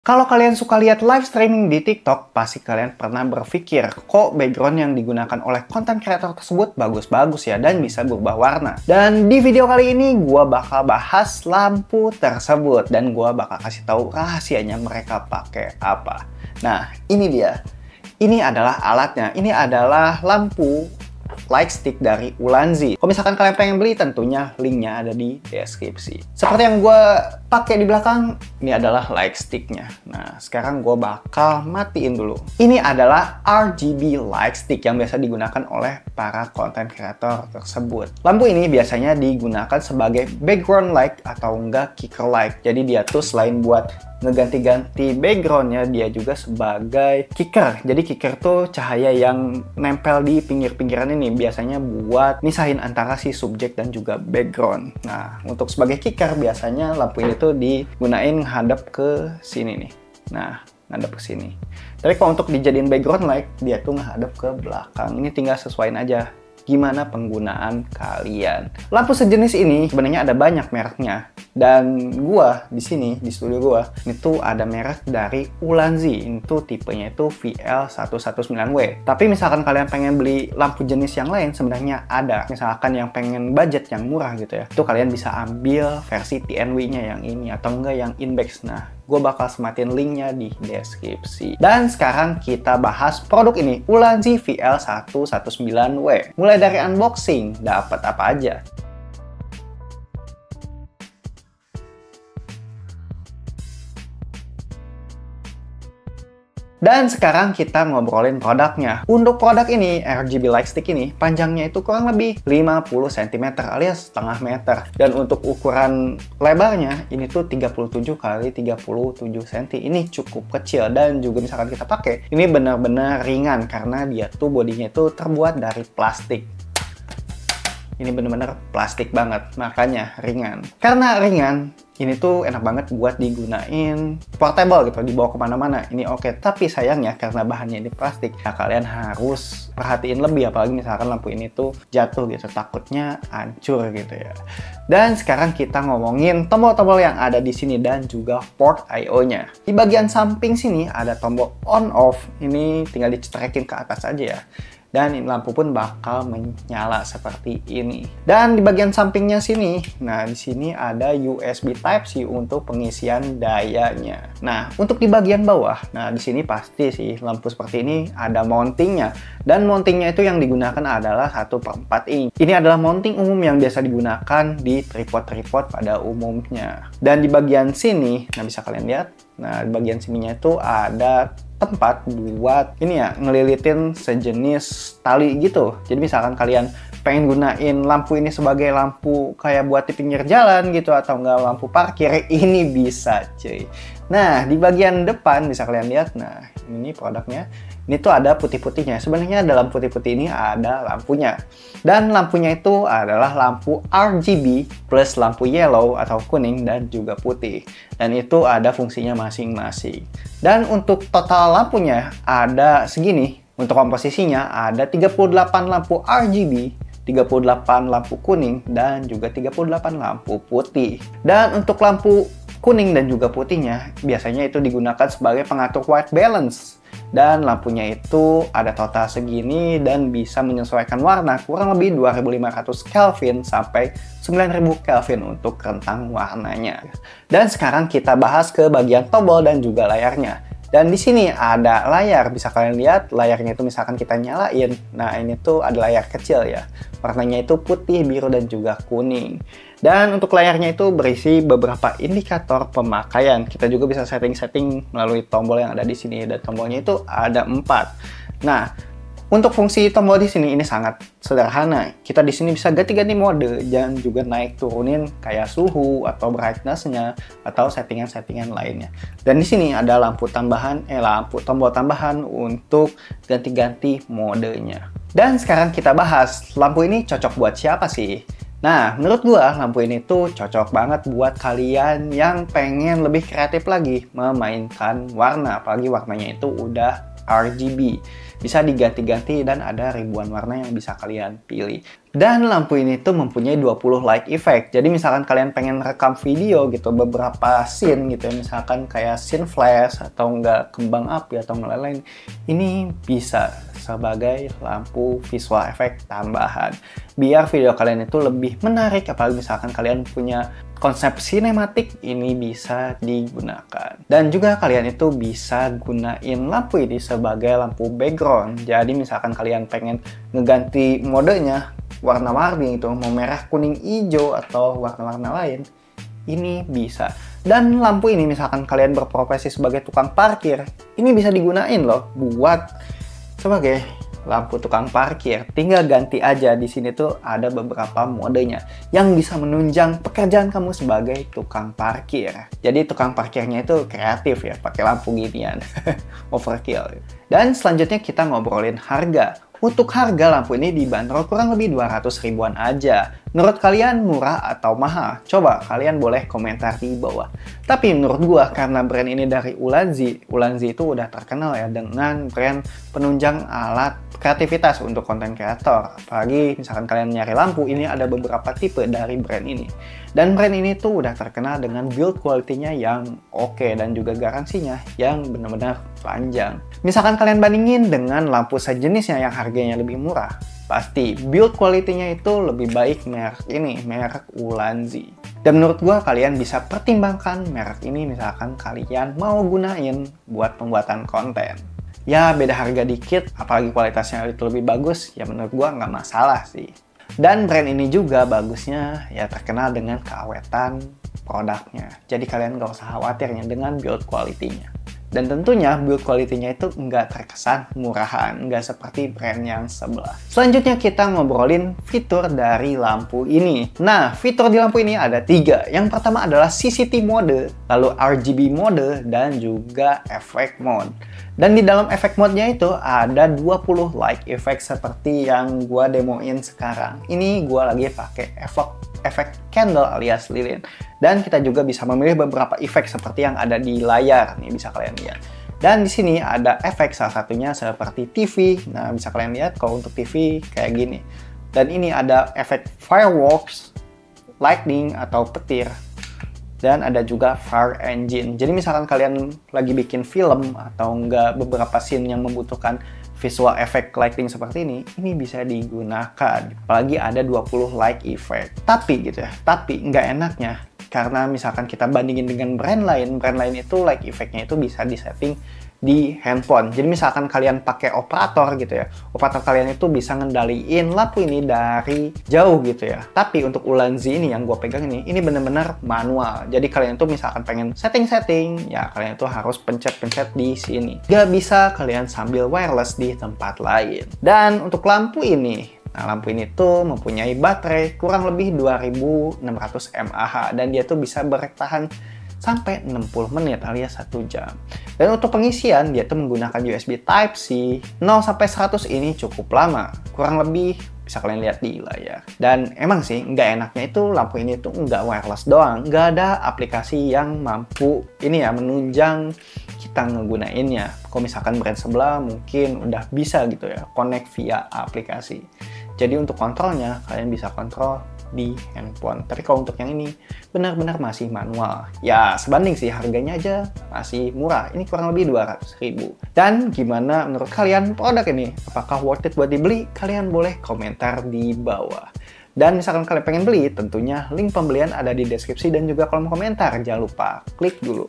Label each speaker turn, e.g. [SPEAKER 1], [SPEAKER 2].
[SPEAKER 1] Kalau kalian suka lihat live streaming di TikTok, pasti kalian pernah berpikir, kok background yang digunakan oleh konten kreator tersebut bagus-bagus ya dan bisa berubah warna. Dan di video kali ini, gua bakal bahas lampu tersebut dan gua bakal kasih tahu rahasianya mereka pakai apa. Nah, ini dia. Ini adalah alatnya. Ini adalah lampu light stick dari Ulanzi. Kalau misalkan kalian pengen beli, tentunya linknya ada di deskripsi. Seperti yang gue pakai di belakang, ini adalah light sticknya. Nah, sekarang gue bakal matiin dulu. Ini adalah RGB light stick yang biasa digunakan oleh para content creator tersebut. Lampu ini biasanya digunakan sebagai background light atau enggak kicker light. Jadi dia tuh selain buat ngeganti-ganti backgroundnya, dia juga sebagai kicker. Jadi kicker tuh cahaya yang nempel di pinggir-pinggiran ini, biasanya buat misahin antara si subjek dan juga background. Nah, untuk sebagai kicker biasanya lampu ini tuh digunain hadap ke sini nih. Nah, ngadep ke sini. Tapi kalau untuk dijadiin background light, dia tuh ngadep ke belakang. Ini tinggal sesuaiin aja gimana penggunaan kalian. Lampu sejenis ini sebenarnya ada banyak mereknya. Dan gua di sini di studio gua itu ada merek dari Ulanzi. Itu tipenya itu VL119W. Tapi misalkan kalian pengen beli lampu jenis yang lain, sebenarnya ada. Misalkan yang pengen budget yang murah gitu ya, itu kalian bisa ambil versi TNW-nya yang ini atau enggak yang Inbex. Nah, gue bakal sematin linknya di deskripsi. Dan sekarang kita bahas produk ini, Ulanzi VL119W. Mulai dari unboxing, dapat apa aja? Dan sekarang kita ngobrolin produknya. Untuk produk ini, RGB light stick ini, panjangnya itu kurang lebih 50 cm alias setengah meter. Dan untuk ukuran lebarnya, ini tuh 37 x 37 cm. Ini cukup kecil dan juga misalkan kita pakai, ini benar-benar ringan karena dia tuh bodinya itu terbuat dari plastik. Ini bener-bener plastik banget, makanya ringan. Karena ringan, ini tuh enak banget buat digunain portable gitu, dibawa kemana-mana. Ini oke, tapi sayangnya karena bahannya ini plastik, nah kalian harus perhatiin lebih, apalagi misalkan lampu ini tuh jatuh gitu, takutnya hancur gitu ya. Dan sekarang kita ngomongin tombol-tombol yang ada di sini dan juga port I/O-nya. Di bagian samping sini ada tombol on/off, ini tinggal dicetrekin ke atas aja ya. Dan lampu pun bakal menyala seperti ini. Dan di bagian sampingnya sini, nah di sini ada USB Type-C untuk pengisian dayanya. Nah, untuk di bagian bawah, nah di sini pasti sih lampu seperti ini ada mountingnya. Dan mountingnya itu yang digunakan adalah 1/4 inch. Ini adalah mounting umum yang biasa digunakan di tripod-tripod pada umumnya. Dan di bagian sini, nah bisa kalian lihat, nah di bagian sininya itu ada tempat buat ini ya, ngelilitin sejenis tali gitu. Jadi misalkan kalian pengen gunain lampu ini sebagai lampu kayak buat di pinggir jalan gitu atau enggak lampu parkir, ini bisa cuy. Nah, di bagian depan bisa kalian lihat, nah ini produknya. Ini tuh ada putih-putihnya. Sebenarnya dalam putih-putih ini ada lampunya. Dan lampunya itu adalah lampu RGB plus lampu yellow atau kuning dan juga putih. Dan itu ada fungsinya masing-masing. Dan untuk total lampunya ada segini. Untuk komposisinya ada 38 lampu RGB, 38 lampu kuning, dan juga 38 lampu putih. Dan untuk lampu kuning dan juga putihnya biasanya itu digunakan sebagai pengatur white balance. Dan lampunya itu ada total segini dan bisa menyesuaikan warna kurang lebih 2500 Kelvin sampai 9000 Kelvin untuk rentang warnanya. Dan sekarang kita bahas ke bagian tombol dan juga layarnya. Dan di sini ada layar, bisa kalian lihat layarnya itu misalkan kita nyalain. Nah, ini tuh ada layar kecil ya. Warnanya itu putih, biru, dan juga kuning. Dan untuk layarnya itu berisi beberapa indikator pemakaian. Kita juga bisa setting-setting melalui tombol yang ada di sini. Dan tombolnya itu ada 4. Nah, untuk fungsi tombol di sini ini sangat sederhana. Kita di sini bisa ganti-ganti mode dan juga naik turunin kayak suhu atau brightness-nya atau settingan-settingan lainnya. Dan di sini ada lampu tambahan, tombol tambahan untuk ganti-ganti modenya. Dan sekarang kita bahas lampu ini cocok buat siapa sih? Nah, menurut gua lampu ini tuh cocok banget buat kalian yang pengen lebih kreatif lagi memainkan warna, apalagi warnanya itu udah RGB. Bisa diganti-ganti dan ada ribuan warna yang bisa kalian pilih. Dan lampu ini tuh mempunyai 20 light effect. Jadi misalkan kalian pengen rekam video gitu, beberapa scene gitu ya, misalkan kayak scene flash atau enggak kembang api atau lain-lain, ini bisa sebagai lampu visual effect tambahan. Biar video kalian itu lebih menarik, apalagi misalkan kalian punya konsep sinematik, ini bisa digunakan. Dan juga kalian itu bisa gunain lampu ini sebagai lampu background. Jadi misalkan kalian pengen ngeganti modenya, warna-warni itu, mau merah, kuning, hijau, atau warna-warna lain, ini bisa. Dan lampu ini misalkan kalian berprofesi sebagai tukang parkir, ini bisa digunain loh buat sebagai lampu tukang parkir. Tinggal ganti aja. Di sini tuh ada beberapa modenya yang bisa menunjang pekerjaan kamu sebagai tukang parkir. Jadi tukang parkirnya itu kreatif ya, pakai lampu ginian. Overkill. Dan selanjutnya kita ngobrolin harga. Untuk harga lampu ini dibanderol kurang lebih 200 ribuan aja. Menurut kalian murah atau mahal? Coba kalian boleh komentar di bawah. Tapi menurut gua, karena brand ini dari Ulanzi itu udah terkenal ya dengan brand penunjang alat kreativitas untuk konten kreator. Apalagi misalkan kalian nyari lampu, ini ada beberapa tipe dari brand ini. Dan brand ini tuh udah terkenal dengan build quality-nya yang oke dan juga garansinya yang benar-benar panjang. Misalkan kalian bandingin dengan lampu sejenisnya yang harganya lebih murah, pasti build quality-nya itu lebih baik merek ini, merek Ulanzi. Dan menurut gua kalian bisa pertimbangkan merek ini misalkan kalian mau gunain buat pembuatan konten. Ya beda harga dikit, apalagi kualitasnya itu lebih bagus, ya menurut gua nggak masalah sih. Dan brand ini juga bagusnya ya terkenal dengan keawetan produknya. Jadi kalian nggak usah khawatirnya dengan build quality-nya. Dan tentunya build quality-nya itu nggak terkesan murahan, nggak seperti brand yang sebelah. Selanjutnya kita ngobrolin fitur dari lampu ini. Nah, fitur di lampu ini ada 3. Yang pertama adalah CCT mode, lalu RGB mode, dan juga effect mode. Dan di dalam effect mode-nya itu ada 20 light effect seperti yang gua demoin sekarang. Ini gua lagi pakai efek candle alias lilin. Dan kita juga bisa memilih beberapa efek seperti yang ada di layar. Nih bisa kalian lihat. Dan di sini ada efek salah satunya seperti TV. Nah, bisa kalian lihat kalau untuk TV kayak gini. Dan ini ada efek fireworks, lightning atau petir. Dan ada juga fire engine. Jadi misalkan kalian lagi bikin film atau enggak beberapa scene yang membutuhkan visual effect lighting seperti ini bisa digunakan. Apalagi ada 20 light effect. Tapi gitu ya, tapi nggak enaknya karena misalkan kita bandingin dengan brand lain itu light effect-nya itu bisa disetting di handphone. Jadi misalkan kalian pakai operator gitu ya, operator kalian itu bisa ngendaliin lampu ini dari jauh gitu ya. Tapi untuk Ulanzi ini yang gue pegang ini bener-bener manual. Jadi kalian tuh misalkan pengen setting-setting, ya kalian tuh harus pencet-pencet di sini. Gak bisa kalian sambil wireless di tempat lain. Dan untuk lampu ini, nah, lampu ini tuh mempunyai baterai kurang lebih 2600 mAh dan dia tuh bisa bertahan sampai 60 menit alias 1 jam. Dan untuk pengisian dia tuh menggunakan USB Type-C 0 sampai 100 ini cukup lama. Kurang lebih bisa kalian lihat di layar. Dan emang sih nggak enaknya itu lampu ini tuh nggak wireless doang, nggak ada aplikasi yang mampu ini ya menunjang kita ngegunainnya. Kalau misalkan brand sebelah mungkin udah bisa gitu ya connect via aplikasi. Jadi untuk kontrolnya kalian bisa kontrol di handphone. Tapi kalau untuk yang ini benar-benar masih manual. Ya sebanding sih harganya aja masih murah. Ini kurang lebih 200.000. Dan gimana menurut kalian produk ini? Apakah worth it buat dibeli? Kalian boleh komentar di bawah. Dan misalkan kalian pengen beli, tentunya link pembelian ada di deskripsi dan juga kolom komentar. Jangan lupa klik dulu.